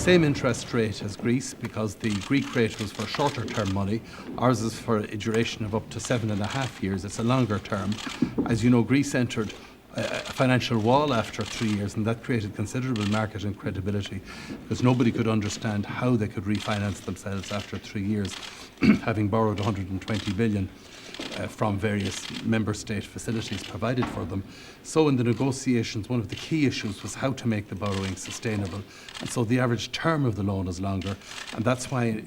same interest rate as Greece because the Greek rate was for shorter term money. Ours is for a duration of up to 7.5 years. It's a longer term. As you know, Greece entered a financial wall after 3 years, and that created considerable market incredibility because nobody could understand how they could refinance themselves after 3 years, having borrowed 120 billion from various member state facilities provided for them. So in the negotiations, one of the key issues was how to make the borrowing sustainable. And so the average term of the loan is longer, and that's why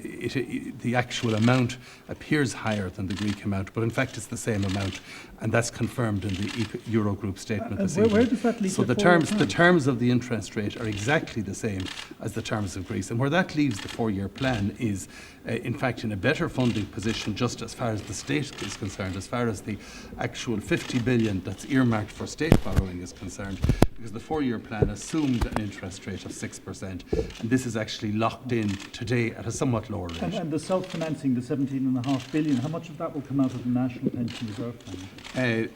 the actual amount appears higher than the Greek amount, but in fact it's the same amount, and that's confirmed in the Eurogroup statement this evening. Where does that leave so the terms of the interest rate are exactly the same as the terms of Greece, and where that leaves the 4-year plan is in fact in a better funding position just as far as the state is concerned, as far as the actual 50 billion that's earmarked for state borrowing is concerned, because the 4-year plan assumed an interest rate of 6%, and this is actually locked in today at a somewhat lower rate. And the self-financing, the 17.5 billion, how much of that will come out of the National Pension Reserve Fund?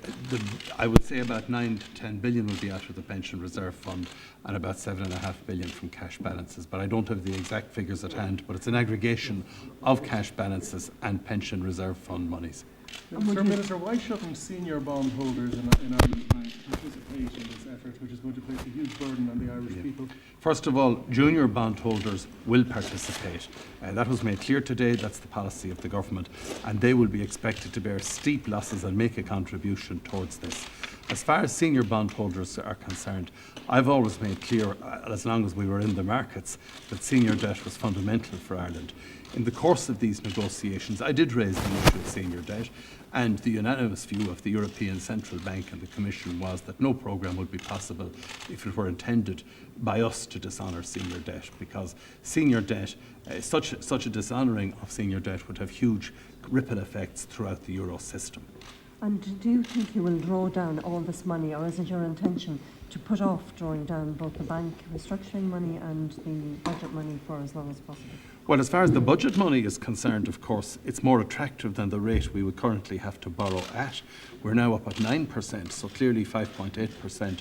I would say about 9 to 10 billion will be out of the Pension Reserve Fund and about 7.5 billion from cash balances, but I don't have the exact figures at hand, but it's an aggregation of cash balances and Pension Reserve Fund monies. Minister, why shouldn't senior bondholders in Ireland participate in this effort, which is going to place a huge burden on the Irish people? First of all, junior bondholders will participate. That was made clear today. That's the policy of the government, and they will be expected to bear steep losses and make a contribution towards this. As far as senior bondholders are concerned, I've always made clear, as long as we were in the markets, that senior debt was fundamental for Ireland. In the course of these negotiations, I did raise the issue of senior debt, and the unanimous view of the European Central Bank and the Commission was that no programme would be possible if it were intended by us to dishonour senior debt, because senior debt, such a dishonouring of senior debt would have huge ripple effects throughout the euro system. And do you think you will draw down all this money, or is it your intention to put off drawing down both the bank restructuring money and the budget money for as long as possible? Well, as far as the budget money is concerned, of course, it's more attractive than the rate we would currently have to borrow at. We're now up at 9%, so clearly 5.8%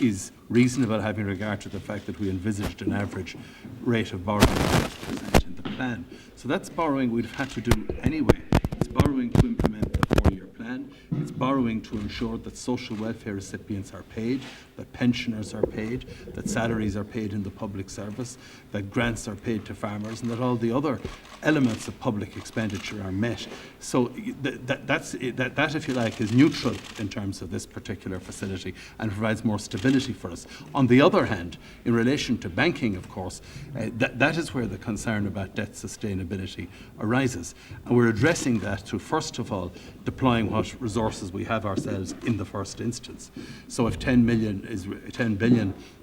is reasonable, having regard to the fact that we envisaged an average rate of borrowing of 5% in the plan. So that's borrowing we'd have had to do anyway. It's borrowing to implement the 4-year plan. It's borrowing to ensure that social welfare recipients are paid, that pensioners are paid, that salaries are paid in the public service, that grants are paid to farmers, and that all the other elements of public expenditure are met. So that, if you like, is neutral in terms of this particular facility and provides more stability for us. On the other hand, in relation to banking, of course, that is where the concern about debt sustainability arises. And we're addressing that through, first of all, deploying what resources we have ourselves in the first instance. So if 10 billion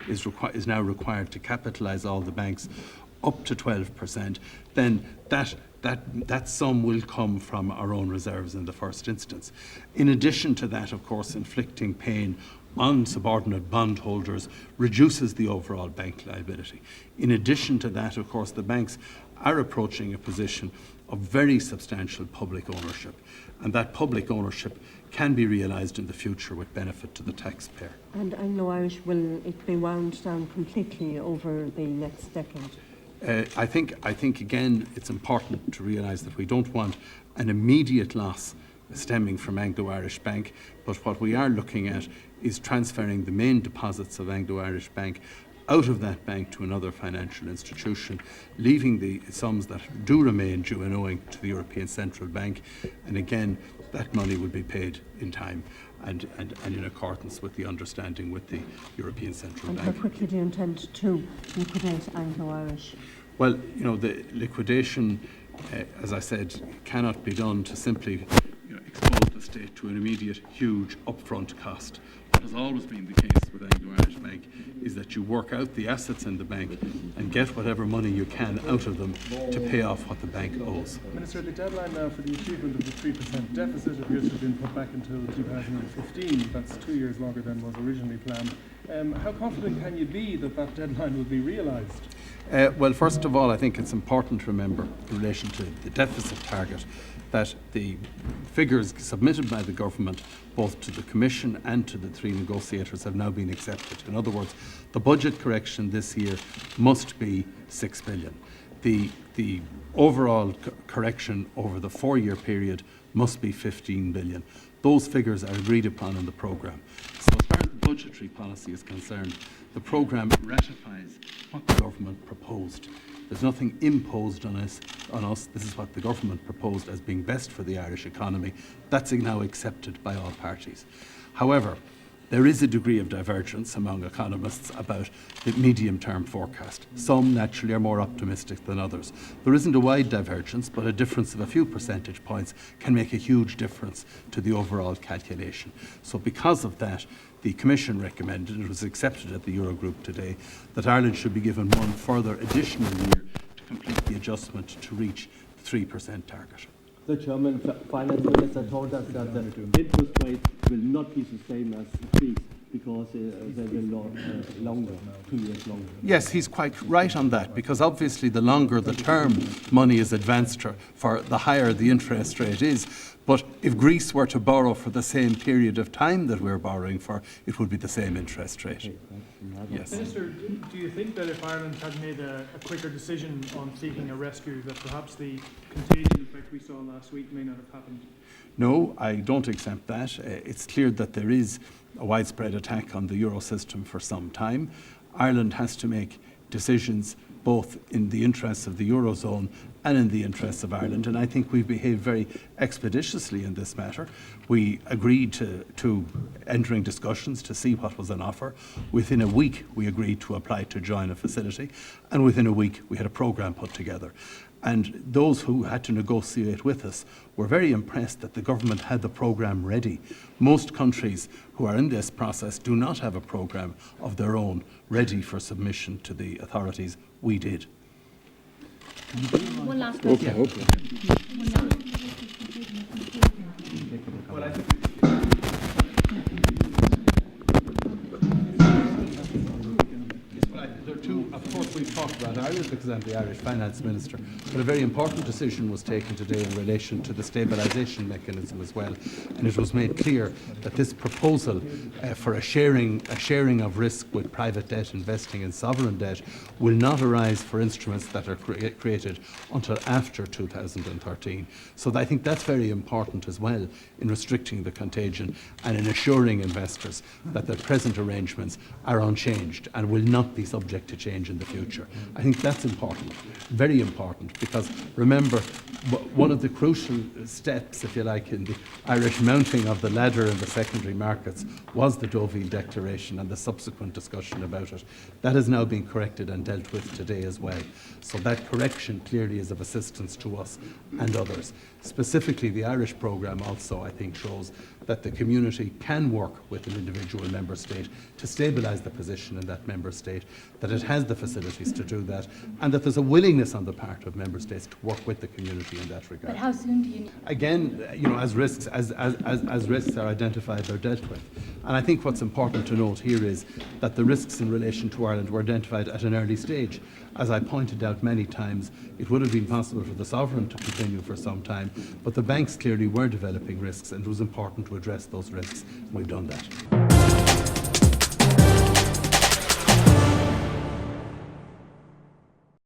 is now required to capitalise all the banks up to 12%, then that sum will come from our own reserves in the first instance. In addition to that, of course, inflicting pain on subordinate bondholders reduces the overall bank liability. In addition to that, of course, the banks are approaching a position of very substantial public ownership, and that public ownership can be realised in the future with benefit to the taxpayer. And Anglo-Irish, will it be wound down completely over the next decade? I think again it's important to realise that we don't want an immediate loss stemming from Anglo-Irish Bank, but what we are looking at is transferring the main deposits of Anglo-Irish Bank out of that bank to another financial institution, leaving the sums that do remain due and owing to the European Central Bank, and again that money will be paid in time and in accordance with the understanding with the European Central Bank. And how quickly do you intend to liquidate Anglo-Irish? Well, you know, the liquidation, as I said, cannot be done to simply expose the state to an immediate huge upfront cost. What has always been the case with Anglo-Irish Bank is that you work out the assets in the bank and get whatever money you can out of them to pay off what the bank owes. Minister, the deadline now for the achievement of the 3% deficit appears to have been put back until 2015. That's 2 years longer than was originally planned. How confident can you be that that deadline will be realised? Well, first of all, I think it's important to remember in relation to the deficit target that the figures submitted by the government both to the Commission and to the three negotiators have now been accepted. In other words, the budget correction this year must be 6 billion. The overall correction over the 4-year period must be 15 billion. Those figures are agreed upon in the programme. So as far as the budgetary policy is concerned, the programme ratifies what the government proposed. There's nothing imposed on us. This is what the government proposed as being best for the Irish economy. That's now accepted by all parties. However, there is a degree of divergence among economists about the medium-term forecast. Some naturally are more optimistic than others. There isn't a wide divergence, but a difference of a few percentage points can make a huge difference to the overall calculation. So because of that, the Commission recommended, it was accepted at the Eurogroup today, that Ireland should be given one further additional year to complete the adjustment to reach the 3% target. The German finance minister told us that the interest rate will not be the same as Greece because they will longer, 2 years longer. Yes, he's quite right on that, because obviously the longer the term money is advanced for, the higher the interest rate is. But if Greece were to borrow for the same period of time that we're borrowing for, it would be the same interest rate. Yes. Minister, do you think that if Ireland had made a quicker decision on seeking a rescue, that perhaps the contagion effect we saw last week may not have happened? No, I don't accept that. It's clear that there is a widespread attack on the euro system for some time. Ireland has to make decisions both in the interests of the Eurozone and in the interests of Ireland, and I think we've behaved very expeditiously in this matter. We agreed to entering discussions to see what was on offer. Within a week, we agreed to apply to join a facility, and within a week, we had a programme put together. And those who had to negotiate with us were very impressed that the government had the programme ready. Most countries who are in this process do not have a programme of their own ready for submission to the authorities. We did. One last question. Well, I think there are two, of course we've talked about Ireland because I'm the Irish Finance Minister, but a very important decision was taken today in relation to the stabilisation mechanism as well, and it was made clear that this proposal for a sharing of risk with private debt investing in sovereign debt will not arise for instruments that are created until after 2013. So I think that's very important as well in restricting the contagion and in assuring investors that the present arrangements are unchanged and will not be subject to change in the future. I think that's important, very important, because remember, one of the crucial steps, if you like, in the Irish mounting of the ladder in the secondary markets was the Deauville Declaration and the subsequent discussion about it. That has now been corrected and dealt with today as well. So that correction clearly is of assistance to us and others. Specifically, the Irish programme also, I think, shows that the community can work with an individual member state to stabilise the position in that member state, that it has the facilities to do that, and that there's a willingness on the part of member states to work with the community in that regard. But how soon do you need? Again, as risks are identified, they're dealt with. And I think what's important to note here is that the risks in relation to Ireland were identified at an early stage. As I pointed out many times, it would have been possible for the sovereign to continue for some time, but the banks clearly were developing risks, and it was important to address those risks. We've done that.